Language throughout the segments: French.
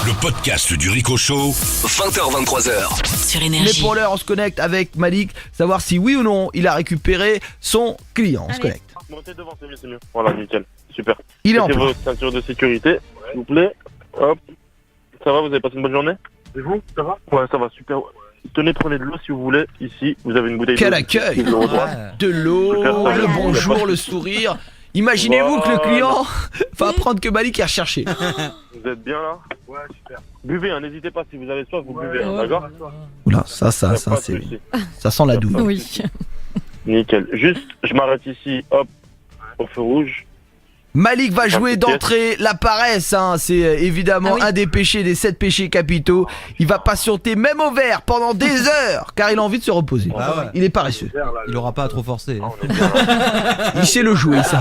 Le podcast du Rico Show, 20h-23h. Sur Mais Énergie. pour l'heure, on se connecte avec Malik, savoir si oui ou non il a récupéré son client. On se Allez. connecte. Montez devant, c'est mieux, c'est mieux. Voilà, nickel. Super. Il est en Mettez place. vos ceintures de sécurité, s'il vous plaît. Hop. Ça va, vous avez passé une bonne journée? Et vous, ça va? Ouais, ça va, super. Tenez, prenez de l'eau si vous voulez. Ici, vous avez une bouteille d'eau. Quel accueil! Au droit. De l'eau, Super, ça va. le bonjour, le sourire. Imaginez-vous que le client va apprendre que Malik est recherché. Vous êtes bien là? Ouais, super. Buvez, hein, n'hésitez pas, si vous avez soif, vous buvez, hein, d'accord? Oula, ça, Pas de c'est, souci. ça sent la douille. Oui. Nickel. Juste, je m'arrête ici, hop, au feu rouge. Malik va jouer d'entrée la paresse, hein. C'est évidemment un des péchés, des 7 péchés capitaux. Il va patienter même au vert pendant des heures, car il a envie de se reposer. Ah ouais. Il est paresseux. Il aura pas à trop forcer. Ah, on est bien là. Il sait le jouer, ça.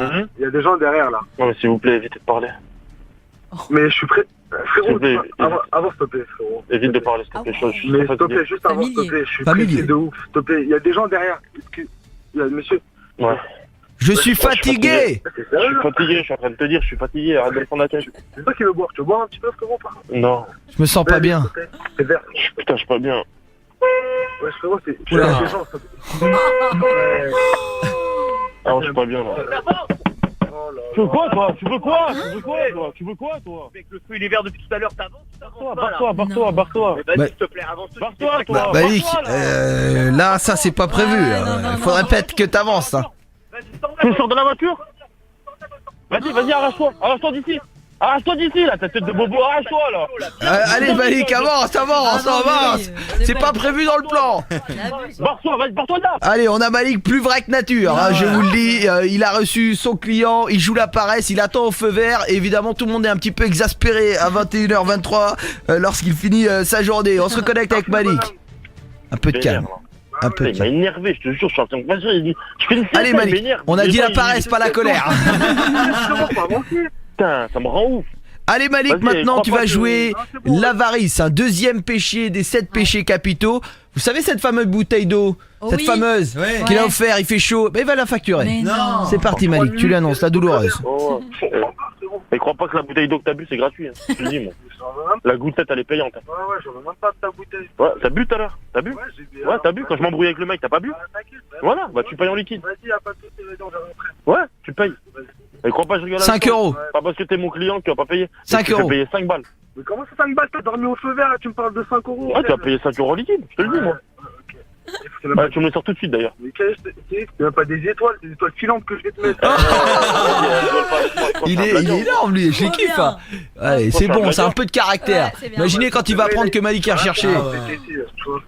Mhm. Il y a des gens derrière là. Non, mais s'il vous plaît, évitez de parler. Mais je suis prêt. Frérot, S'il vous plaît, avant s'il te plaît, frérot. Évite de parler, s'il te plaît. Je suis Mais très s'il te fatigué. plaît, juste avant, s'il te Familier. plaît, je suis Familier. pressé de ouf. S'il te plaît, il y a des gens derrière. Il y a monsieur. Ouais. Je suis fatigué. C'est Je sérieux suis là? fatigué, je suis en train de te dire, je suis fatigué, arrête de me prendre la tête. C'est toi qui veux boire. Tu veux boire un petit peu, frérot, par contre? Non, Je me sens pas bien. C'est vert. putain, je suis pas bien. Ouais, frérot, c'est. Il y Oula. a des gens, s'il te plaît. Ouais. Ah, je suis pas bien là. Oh là Tu veux quoi toi? Tu veux quoi? Tu veux quoi toi? Tu veux quoi toi? Mec, le feu il est vert depuis tout à l'heure, t'avances ou t'avances pas là? Barre-toi, barre-toi. Mais vas-y, Bah- s'il te plaît, avance. Barre-toi toi. Malik, Barre-toi, là. là, ça c'est pas prévu. Il faudrait peut-être que t'avances. Hein. Vas-y, sors Tu sors de la voiture? Vas-y, arrache-toi d'ici. Arrache-toi d'ici là, ta tête de bobo, arrache-toi là. Allez Malik, avance, avance. C'est pas prévu dans le plan. Barre-toi, vas-y, barre-toi de là. Allez, on a Malik plus vrai que nature, hein, je vous le dis. Il a reçu son client, il joue la paresse, il attend au feu vert. Et évidemment, tout le monde est un petit peu exaspéré à 21h23 lorsqu'il finit sa journée. On se reconnecte avec Malik. Un peu de calme. Un peu de Il m'a calme. énervé, je te jure, je suis en train de passer. Je fais une sieste, Allez il Malik, m'énerve. on a dit Des la fois, il- paresse, pas la colère. Frérot, faut avancer. Putain, ça me rend ouf. Allez Malik, Vas-y, maintenant crois tu pas vas que- jouer Non, c'est bon. l'avarice, un deuxième péché des 7 péchés capitaux. Vous savez cette fameuse bouteille d'eau, Oh cette oui. fameuse Ouais. qu'il a Ouais. offert, il fait chaud, mais il va la facturer. Mais non. C'est parti Malik, tu lui annonces la douloureuse. Oh, et crois pas que la bouteille d'eau que t'as bu c'est gratuit, hein. Je te le dis moi. La gouttelette elle est payante. Hein. Ouais, j'en veux même pas de ta bouteille. Ouais, t'as bu tout à l'heure? T'as bu? Ouais, j'ai bu. Ouais, t'as bu quand je m'embrouillais avec le mec, t'as pas bu? Ah, t'inquiète. Voilà, bah tu payes en liquide. Vas-y, y'a pas de soucis, vas-y, on va rentrer. Ouais, tu payes. Et crois pas que je rigole avec 5 toi. euros. Pas parce que t'es mon client que tu vas pas payer. 5 Tu fais euros. payer 5 balles. Mais comment ça 5 balles? T'as dormi au feu vert et tu me parles de 5 euros? Ouais, tu vas payer 5 euros en liquide, je te le dis moi. C'est même pas- Ouais, tu me le sors tout de suite d'ailleurs. Mais c'est même pas des étoiles, c'est des étoiles filantes que je vais te mettre. Il est énorme lui, je les Trop kiffe. bien. Hein. Allez, c'est bon, c'est un peu de caractère. Ouais, c'est bien. Imaginez quand il va apprendre que Malik est recherché. Ah ouais.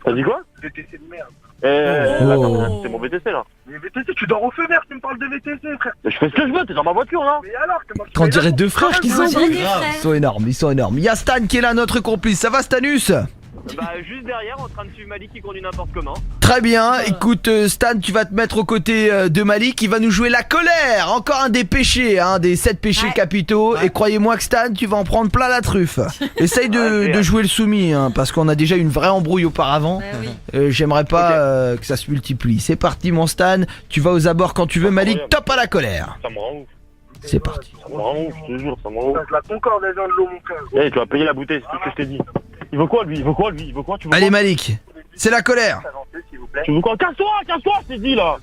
T'as dit quoi? VTC de merde. Attends, c'est mon VTC là. Mais VTC, tu dors au feu vert, tu me parles de VTC, frère. Mais je fais ce que je veux, t'es dans ma voiture là. Mais alors, comment tu Qu'on fais dirait là? deux frères qui On sont dirait des Ils frères. sont énormes, ils sont énormes. Il y a Stan qui est là, notre complice. Ça va Stanus? Bah, juste derrière, en train de suivre Malik qui conduit n'importe comment. Très bien, écoute Stan, tu vas te mettre aux côtés de Malik, il va nous jouer la colère, encore un des péchés, hein, des 7 péchés Ouais. capitaux, et croyez-moi que Stan, tu vas en prendre plein la truffe. Essaye de jouer le soumis, hein, parce qu'on a déjà eu une vraie embrouille auparavant, Bah oui. j'aimerais pas que ça se multiplie. C'est parti mon Stan, tu vas aux abords quand tu veux, Malik, top à la colère. Ça me rend ouf, C'est parti. ça me rend ouf, je te jure, ça me rend ouf. Putain, je la concorde, les gens de l'eau, mon frère. Eh, tu vas payer la bouteille, c'est tout ce que je t'ai dit. Il veut quoi lui? Il veut quoi lui? Il veut quoi? Tu veux Allez quoi? Malik, c'est la colère. Avancez, s'il vous plaît. Tu veux quoi? Casse-toi, je t'ai dit là.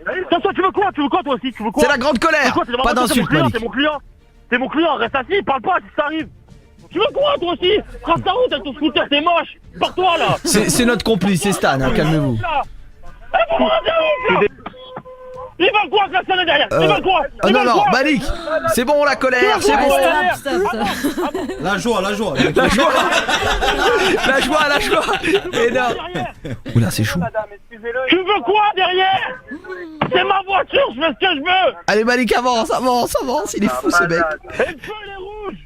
Allez, Casse-toi, tu veux quoi? Tu veux quoi toi aussi? Tu veux quoi? C'est la grande Tu veux colère, quoi? T'es dans ma pas voiture, d'insulte Malik. T'es mon client, t'es mon client, reste assis, parle pas si ça arrive. Tu veux quoi toi aussi? Trace ta route avec ton scooter, t'es moche. Barre-toi là. C'est notre complice, c'est Stan, hein, calmez-vous. Là. Eh, bon, t'es ouf, là. Ils veulent quoi que la scène est derrière? Ils veulent quoi? Oh Ils non veulent non, quoi? Malik, c'est bon la colère, c'est bon. Ouais, stop, stop. La joie. La joie, la joie. Énorme. Derrière. Oula, c'est chaud. madame, excusez-le. Tu veux quoi derrière? C'est ma voiture, je fais ce que je veux. Allez Malik, avance, il est fou ce mec. Et le feu il est rouge.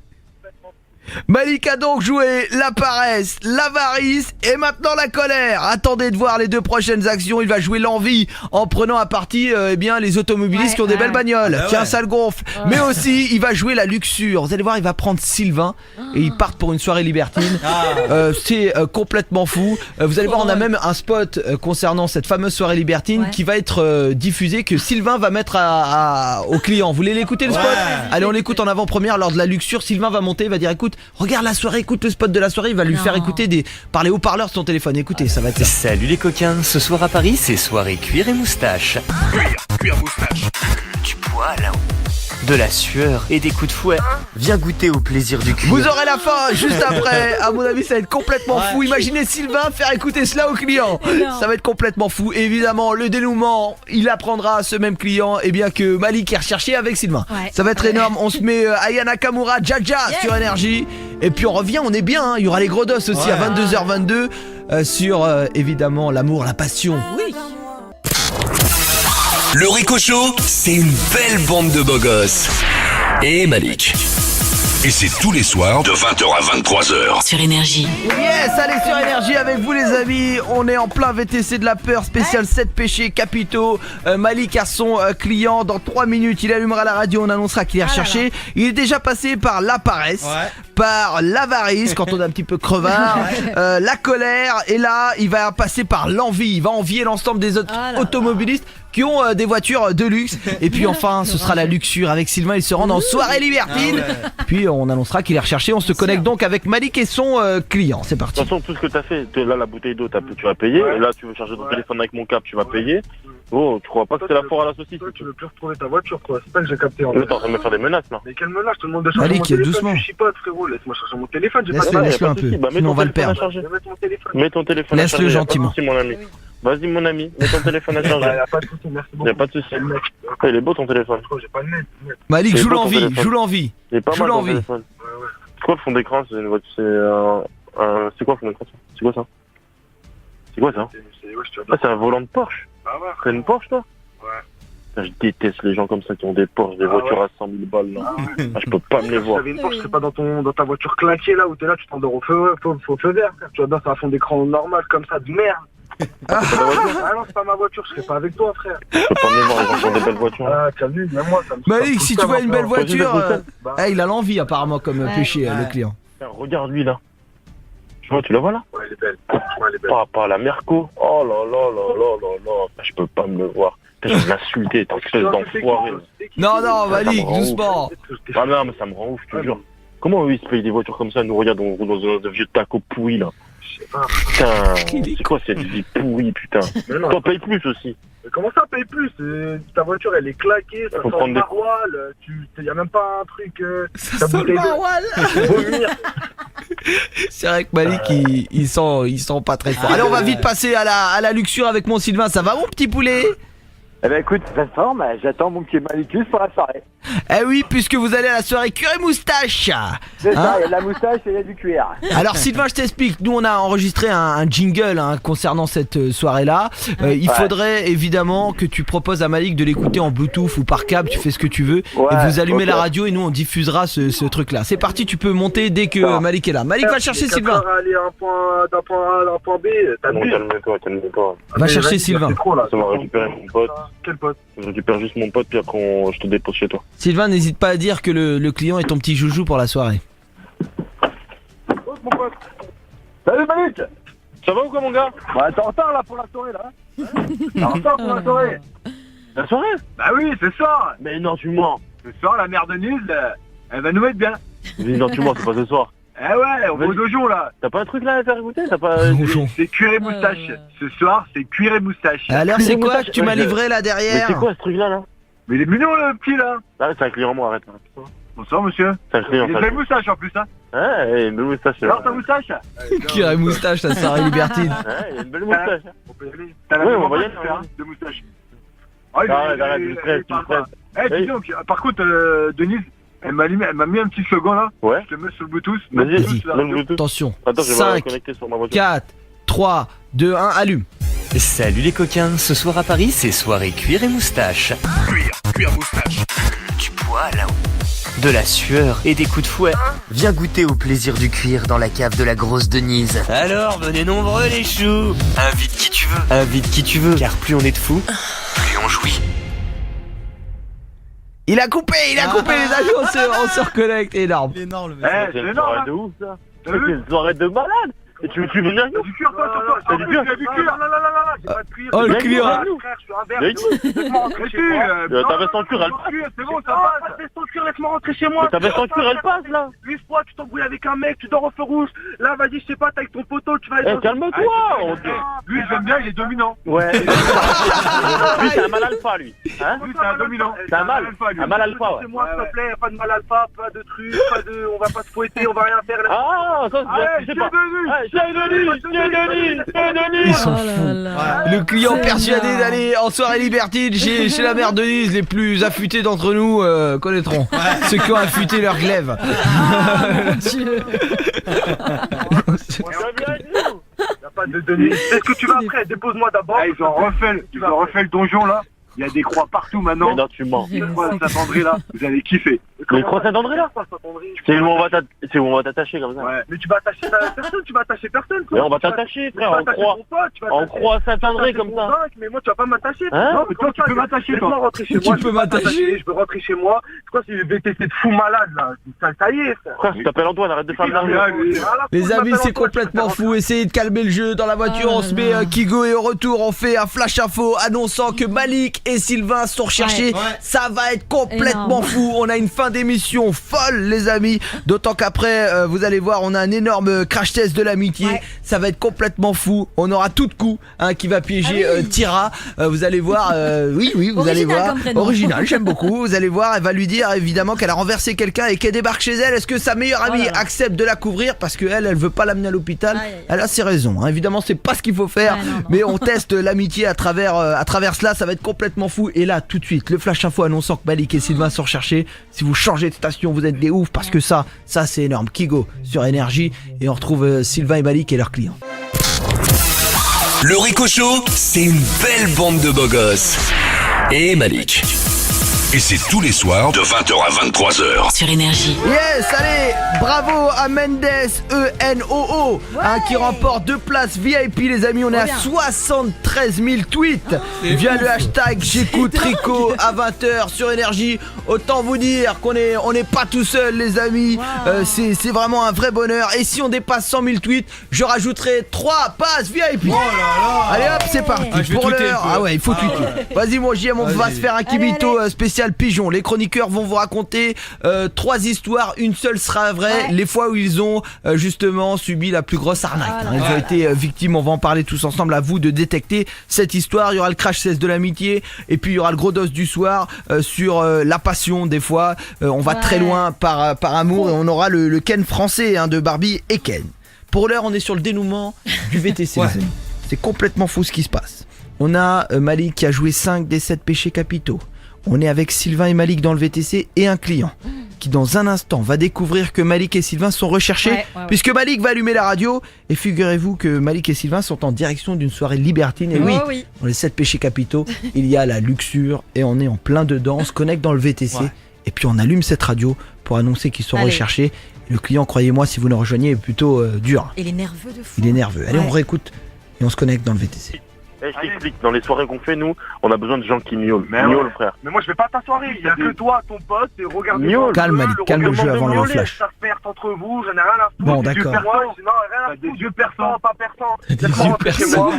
Malik a donc joué la paresse, l'avarice et maintenant la colère. Attendez de voir les deux prochaines actions. Il va jouer l'envie en prenant à partie eh bien, les automobilistes Ouais, qui ont des ouais. belles bagnoles. Ah bah Tiens, ouais. ça le gonfle. Mais aussi, il va jouer la luxure. Vous allez voir, il va prendre Sylvain et ils partent pour une soirée libertine. C'est complètement fou. Vous allez voir, on a même un spot concernant cette fameuse soirée libertine Ouais. qui va être diffusé que Sylvain va mettre aux clients. Vous voulez l'écouter le spot? Ouais. Allez, on l'écoute en avant-première lors de la luxure. Sylvain va monter, il va dire écoute, Regarde la soirée, écoute le spot de la soirée, il va lui faire écouter par les haut-parleurs de son téléphone. Écoutez, ça va être ça. Salut les coquins, ce soir à Paris, c'est soirée cuir et moustache. Cuir moustache. Du poil, de la sueur et des coups de fouet. Viens goûter au plaisir du cuir. Vous aurez la fin juste après. À mon avis, ça va être complètement fou. Imaginez Sylvain faire écouter cela au client. Ça va être complètement fou. Et évidemment, le dénouement, il apprendra à ce même client que Malik est recherché avec Sylvain. Ça va être énorme. On se met Aya Nakamura, Jaja sur Énergie. Et puis on revient, on est bien. Hein. Il y aura les gros dos aussi à 22h22 sur évidemment l'amour, la passion. Oui. Le Ricochot, c'est une belle bande de beaux gosses. Et Malik. Et c'est tous les soirs de 20h à 23h. Sur Énergie. Yes, allez sur Énergie avec vous les amis. On est en plein VTC de la peur spécial 7 péchés capitaux. Malik a son client dans 3 minutes. Il allumera la radio, on annoncera qu'il est recherché. Il est déjà passé par la paresse, par l'avarice quand on est un petit peu crevard, la colère. Et là, il va passer par l'envie. Il va envier l'ensemble des autres automobilistes qui ont des voitures de luxe. Et puis enfin, ce sera la luxure avec Sylvain. Ils se rendent en soirée libertine. Puis on annoncera qu'il est recherché. On se connecte donc avec Malik et son client. C'est parti. De toute façon, tout ce que t'as fait, là, la bouteille d'eau, tu vas payer. Et là, tu veux charger ton téléphone avec mon câble, tu vas payer. Oh, tu crois pas que c'est la foire à la saucisse? Tu veux plus retrouver ta voiture, quoi. C'est ça que j'ai capté. Mais t'es en train de me faire des menaces, là. Mais quelle menace? Tout le monde de charger Malik, mon téléphone. doucement. Je chipote, frérot. Laisse-moi charger mon téléphone. J'ai pas de Laisse-le un peu. Bah, Sinon on va le perdre. Je vais mettre mon téléphone. Mets ton téléphone. Laisse-le gentiment. Merci, mon ami. Vas-y, mon ami. Mets ton téléphone à charger. Y'a pas de soucis, merci beaucoup. Y'a pas de soucis. Il est beau ton téléphone. J'ai pas le net. Malik, C'est joue pas ton l'envie, téléphone. joue l'envie. Il est pas Joue mal ton l'envie. téléphone. C'est quoi le fond d'écran? C'est une voiture. C'est quoi le fond d'écran? C'est quoi ça? C'est quoi ça? Ah, c'est un volant de Porsche. Ah ouais. C'est une Porsche, toi? Ouais. Je déteste les gens comme ça qui ont des Porsche, des voitures à 100 000 balles, là. Ah, je peux pas me les Si voir. t'avais une Porsche, je serais pas dans ta voiture claquée là où t'es là, tu t'endors au feu vert. Frère. Tu vas dans un fond d'écran normal comme ça de merde. Ah non, c'est pas ma voiture, je serais pas avec toi, frère. Je peux pas me les voir, les gens qui ont des belles voitures. Ah, calme-lui, même moi, ça me Malik, si tu vois une belle voiture, Bah. il a l'envie apparemment comme péché, le client. Tiens, regarde lui, là. Tu vois, tu la vois, là? Ouais, elle est belle. Franchement, elle est belle. Pas la Merco. Oh là là là là là là. Je peux pas me le voir. Je vais l'insulter, t'es espèce d'enfoiré. Non, Malik, me rend doucement. Ah non, mais ça me rend ouf, je te jure. Comment eux, ils se payent des voitures comme ça? Nous, regarde, on roule dans un vieux taco pourri, là. Je sais pas. Putain, c'est quoi cette vie pourrie, putain? Mais non. Toi, paye plus aussi. Mais comment ça paye plus? Ta voiture, elle est claquée, ça Faut sent prendre le des- maroilles, y a même pas un truc... Ça ta sent le bouteille d'eau. maroilles. Vomir. C'est vrai que Malik, il sent pas très fort. Allez, on va vite passer à la luxure avec mon Sylvain. Ça va, mon petit poulet? Eh ben écoute, pleine forme, j'attends mon petit Malicus pour la soirée. Eh oui, puisque vous allez à la soirée cuir et moustache. C'est ça, Hein il y a de la moustache et il y a du cuir. Alors Sylvain, je t'explique. Nous, on a enregistré un jingle concernant cette soirée-là. Il faudrait évidemment que tu proposes à Malik de l'écouter en Bluetooth ou par câble. Tu fais ce que tu veux. Ouais, et vous allumez ok. la radio et nous, on diffusera ce truc-là. C'est parti, tu peux monter dès que Ça. Malik est là. Malik va chercher Sylvain. Aller d'un point A à un point B, t'as Non, bu. calme-toi. Va chercher Sylvain. C'est trop là. Ça va récupérer mon pote. Quel pote? Je récupère juste mon pote, puis après, je te dépose chez toi. Sylvain, n'hésite pas à dire que le client est ton petit joujou pour la soirée. Mon pote. Salut Malik. Ça va ou quoi, mon gars? Ouais, t'es en retard là pour la soirée là. T'es en retard pour la soirée. La soirée? Bah oui, c'est ça. Mais non, tu mens. Ce soir, la mère de Nils, elle va nous mettre bien. Non, tu mens, c'est pas ce soir. Eh ouais, on va au dojo là. T'as pas un truc là à faire écouter? T'as pas. Bonjour. C'est cuir et moustache. Ce soir, c'est cuir et moustache. Alors, c'est quoi que tu m'as Ouais, livré là Mais derrière? c'est quoi ce truc-là, là? Mais il est mignon le petit là. Ah, c'est un client, moi, arrête. Bonsoir monsieur. C'est un client, Il a ça. une belle moustache en plus hein. Ouais, une belle moustache. Alors ta moustache? Cuir et moustache, la soirée libertine. Ouais, il a une belle moustache. On peut y aller. T'as la Oui, même on va y empreinte, aller, hein, on va y de moustache. Arrête, tu me stresses, tu me stresses. Eh dis donc, par contre Denise, elle m'a mis un petit slogan là. Ouais. Je te mets sur le Bluetooth. Vas-y, Bluetooth, là. donne le Bluetooth. Attention. Attends, je vais me 5, connecter sur ma voiture. 4, 3, 2, 1, allume. Salut les coquins, ce soir à Paris, c'est soirée cuir et moustache. Cuir moustache. Du poil, de la sueur et des coups de fouet. Viens goûter au plaisir du cuir dans la cave de la grosse Denise. Alors, venez nombreux les choux. Invite qui tu veux. Invite qui tu veux, car plus on est de fous, plus on jouit. Il a coupé les amis, on se reconnecte, énorme. Eh, C'est c'est une énorme soirée hein. de ouf, ça. T'as C'est vu? une soirée de malade. Et tu veux venir avec nous? Du cuir, toi, sur toi. T'as du cuir? J'ai pas de cuir. Oh, le client. Frère, je suis un verre. Laisse-moi rentrer chez moi. Ta veste en cuir, elle passe. C'est bon, ça va. Ta veste en cuir, laisse-moi rentrer chez moi. Ta veste en cuir, elle passe, là. 8 fois, tu t'embrouilles avec un mec, tu dors au feu rouge. Là, vas-y, je sais pas, t'es avec ton poteau, tu vas aller. Calme-toi. Lui, j'aime bien, il est dominant. Ouais. Lui, c'est un mal alpha, lui. Hein? Lui, c'est un dominant. C'est un mal alpha, ouais. C'est moi, s'il te plaît, pas de mal alpha, pas de trucs, pas de. On va pas se fouetter, on va rien faire. Ah, ça, c'est pas. Ils sont fous. Le client persuadé d'aller en soirée libertine chez la mère Denise, les plus affûtés d'entre nous connaîtront. Ceux qui ont affûté leur glaive. Y'a pas de Denise. Est-ce que tu vas après? Dépose-moi d'abord. Ils ont refait le donjon là. Il y a des croix partout maintenant. Mais non, tu mens. Les croix de Saint-André là, vous allez kiffer. Les croix Saint-André là? C'est où on va t'attacher comme ça. Ouais. Mais tu vas attacher personne, tu vas attacher personne. Mais on va t'attacher, frère, en croix Saint-André comme ça. Mais moi tu vas pas m'attacher. Hein? Non, mais toi tu peux m'attacher. Toi rentrer chez moi. Tu peux m'attacher. Je veux rentrer chez moi. C'est quoi, c'est le VTC de fou malade là? Ça y est, frère. Frère, je t'appelle Antoine, arrête de faire de l'argent. Les amis, c'est complètement fou. Essayez de calmer le jeu. Dans la voiture, on se met Kigo et au retour, on fait un flash info annonçant que Malik et Sylvain sont recherchés. Ça va être complètement fou. On a une fin d'émission folle, les amis. D'autant qu'après, vous allez voir, on a un énorme crash test de l'amitié. Ça va être complètement fou. On aura tout de coup qui va piéger Tira. Vous allez voir. Oui, vous allez voir. Original, j'aime beaucoup. Vous allez voir, elle va lui dire évidemment qu'elle a renversé quelqu'un et qu'elle débarque chez elle. Est-ce que sa meilleure amie accepte de la couvrir parce qu'elle veut pas l'amener à l'hôpital? Elle a ses raisons. Évidemment, c'est pas ce qu'il faut faire, mais on teste l'amitié à travers cela. Ça va être complètement fou. Et là, tout de suite, le flash info annonçant que Malik et Sylvain sont recherchés. Si vous changez de station, vous êtes des oufs parce que ça c'est énorme. Kigo sur Énergie et on retrouve Sylvain et Malik et leurs clients. Le Rico Show, c'est une belle bande de beaux gosses. Et Malik. Et c'est tous les soirs de 20h à 23h. Sur Énergie. Yes, allez, bravo à Mendes, ENOO, qui remporte 2 places VIP, les amis. On est à 73 000 tweets via le hashtag j'écoute Rico à 20h sur Énergie. Autant vous dire qu'on n'est pas tout seul, les amis. C'est vraiment un vrai bonheur. Et si on dépasse 100 000 tweets, je rajouterai 3 passes VIP. Allez hop, c'est parti. Pour l'heure, il faut tweeter. Vas-y, mon JM, on va se faire un kibito spécial pigeon. Les chroniqueurs vont vous raconter 3 histoires, une seule sera vraie. Les fois où ils ont justement subi la plus grosse arnaque. Ils ont été victimes, on va en parler tous ensemble. À vous de détecter cette histoire. Il y aura le crash test de l'amitié et puis il y aura le gros dos du soir sur la passion. Des fois on va très loin par amour et on aura le Ken français de Barbie et Ken. Pour l'heure, on est sur le dénouement du VTC. C'est complètement fou ce qui se passe. On a Malik qui a joué 5 des 7 péchés capitaux. On est avec Sylvain et Malik dans le VTC et un client qui dans un instant va découvrir que Malik et Sylvain sont recherchés puisque Malik va allumer la radio et figurez-vous que Malik et Sylvain sont en direction d'une soirée libertine et dans les 7 péchés capitaux il y a la luxure et on est en plein dedans, on se connecte dans le VTC et puis on allume cette radio pour annoncer qu'ils sont recherchés. Le client, croyez-moi, si vous nous rejoignez, est plutôt dur. Il est nerveux de fou. Il est nerveux. Allez, on réécoute et on se connecte dans le VTC. Je t'explique, dans les soirées qu'on fait, nous, on a besoin de gens qui miaulent. Miaule, frère. Mais moi je vais pas à ta soirée, il y a que toi, ton pote, et regarde. Calme Malik, calme le jeu avant le flash. Ça se perd entre vous, j'en ai rien à foutre. Bon, d'accord. Des yeux perçants, pas perçants. Des yeux perçants.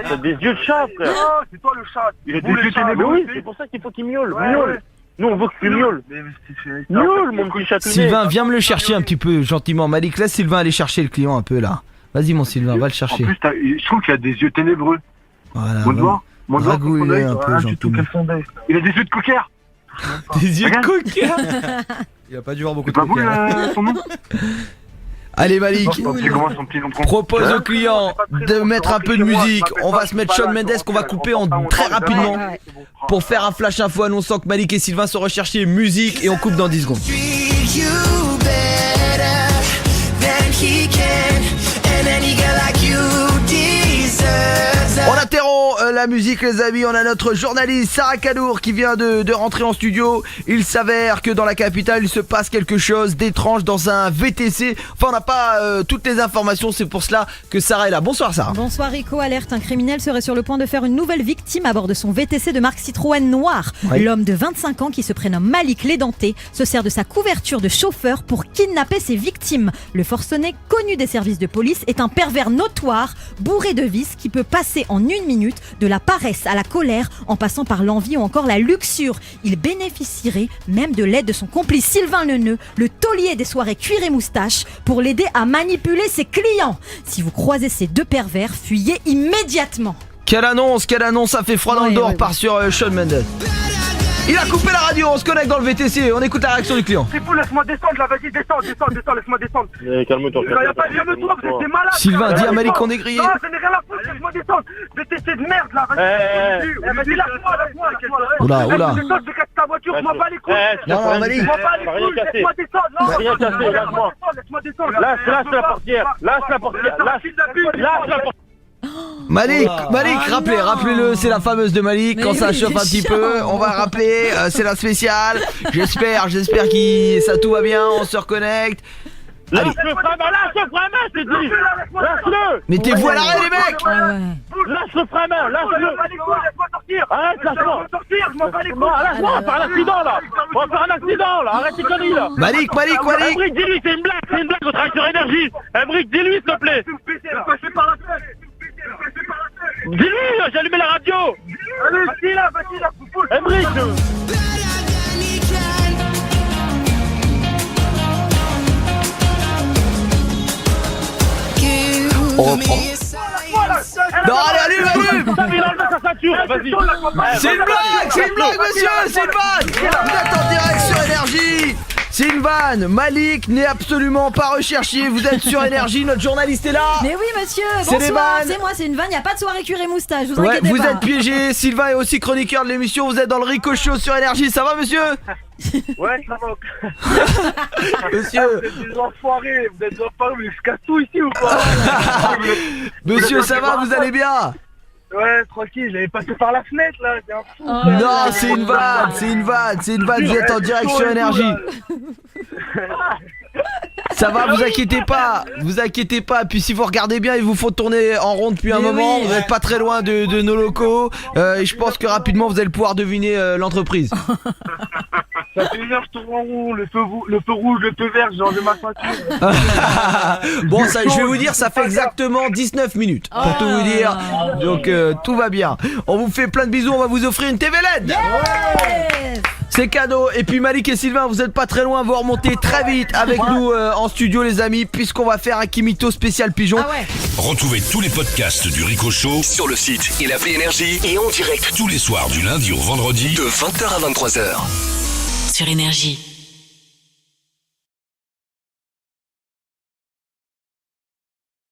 T'as des yeux de chat, frère. Non, c'est toi le chat. Il a des yeux ténébreux. Oui, c'est pour ça qu'il faut qu'il miaule. Miaule. Nous, on veut que tu miaules. Miaule, mon petit chatounet. Sylvain, viens me le chercher un petit peu, gentiment. Malik, laisse Sylvain aller chercher le client un peu, là. Vas-y, mon Sylvain, va le chercher. En plus, je trouve qu'il a des yeux ténébreux. Voilà. Dragouille un peu, gentiment. Il a des yeux de coquère. Des yeux de coquère. Il a pas dû voir beaucoup de coquère. Son nom. Allez Malik, propose au client de mettre un peu de musique. On va se mettre Shawn Mendes qu'on va couper en très rapidement pour faire un flash info annonçant que Malik et Sylvain sont recherchés. Musique et on coupe dans 10 secondes. On interrompt la musique les amis, on a notre journaliste Sarah Cadour qui vient de rentrer en studio. Il s'avère que dans la capitale il se passe quelque chose d'étrange dans un VTC. Enfin on n'a pas toutes les informations, c'est pour cela que Sarah est là. Bonsoir Sarah. Bonsoir Rico, alerte, un criminel serait sur le point de faire une nouvelle victime à bord de son VTC de marque Citroën noir. Oui. L'homme de 25 ans qui se prénomme Malik Lédenté se sert de sa couverture de chauffeur pour kidnapper ses victimes. Le forcené, connu des services de police, est un pervers notoire, bourré de vices qui peut passer en une minute de la paresse à la colère en passant par l'envie ou encore la luxure. Il bénéficierait même de l'aide de son complice Sylvain Leneux, le taulier des soirées cuir et moustache, pour l'aider à manipuler ses clients. Si vous croisez ces deux pervers, fuyez immédiatement. Quelle annonce, ça fait froid dans le dos, on repart sur Shawn Mendes. Il a coupé la radio, on se connecte dans le VTC, on écoute la réaction du client. C'est fou, laisse-moi descendre là, vas-y, descends, laisse-moi descendre. Calme-toi. Y'a pas de calme-toi, vous êtes des malades. Sylvain, dis à Malik descends. qu'on est grillé. Non, je n'ai rien à foutre, laisse-moi descendre. VTC de merde là, vas-y, lâche-moi. Oula. Descends, je casse ta voiture, je m'en bats les couilles. Non, Malik. Je m'en bats les couilles, laisse-moi descendre. Non, Rien cassé, lâche-moi. Laisse-moi descendre. Lâche la portière. Malik, rappelez-le, c'est la fameuse de Malik. Mais Quand ça oui, chauffe un c'est petit peu, chiant. on va rappeler, c'est la spéciale. J'espère que ça tout va bien, on se reconnecte. Allez. Lâche-le, c'est dit. Lâche-le. Mettez-vous à l'arrêt les mecs. Ah ouais. Lâche le frein à main, lâche-le. Laisse-moi sortir. Arrête, lâche-moi. Je m'en bats les couilles. Lâche-moi, on va faire un accident là. On va faire un accident là. Arrête tes conneries là. Malik. Emric, dis-lui, c'est une blague, on travaille sur énergie. Emric, dis-lui s'il te plaît. Passez par la fenêtre. Dis-lui, j'ai allumé la radio. Allez, vas-y là, foufou. Emric. On reprend. Non, allez, allume. Ça, il enlève sa ceinture, vas-y. C'est une blague, monsieur, c'est une vanne. Vous êtes en direct sur Énergie. C'est une vanne. Malik n'est absolument pas recherché. Vous êtes sur Énergie, notre journaliste est là. Mais oui monsieur, C'est des bonsoir, vannes. c'est moi, c'est une vanne, y a pas de soirée cuir et moustache, vous Ouais, inquiétez vous pas. êtes piégé. Sylvain est aussi chroniqueur de l'émission. Vous êtes dans le Rico Show sur Énergie. Ça va, monsieur? Ouais, ça va. Monsieur, Vous êtes des enfoirés, mais je casse tout ici ou pas? monsieur, ça va? Vous allez bien? Ouais, tranquille, j'avais passé par la fenêtre là, c'est un fou. Non, c'est une vanne. Vous êtes en direct sur Énergie. Ça va, vous inquiétez pas. Puis si vous regardez bien, ils vous font tourner en rond depuis un Mais moment. oui. Vous n'êtes pas très loin de nos locaux. Et je pense que rapidement vous allez pouvoir deviner l'entreprise. Ça fait une heure je tourne en rond, le feu rouge, le feu vert, j'ai enlevé ma ceinture. Bon, ça, je vais vous dire, ça fait exactement 19 minutes pour tout vous dire. Donc tout va bien. On vous fait plein de bisous. On va vous offrir une TV LED. Yes. C'est cadeau. Et puis Malik et Sylvain, vous êtes pas très loin. Vous remontez très vite avec nous en studio, les amis, puisqu'on va faire un Kimito spécial pigeon. Ah ouais. Retrouvez tous les podcasts du Rico Show sur le site et l'appli Énergie et en direct tous les soirs du lundi au vendredi de 20h à 23h. Sur Énergie.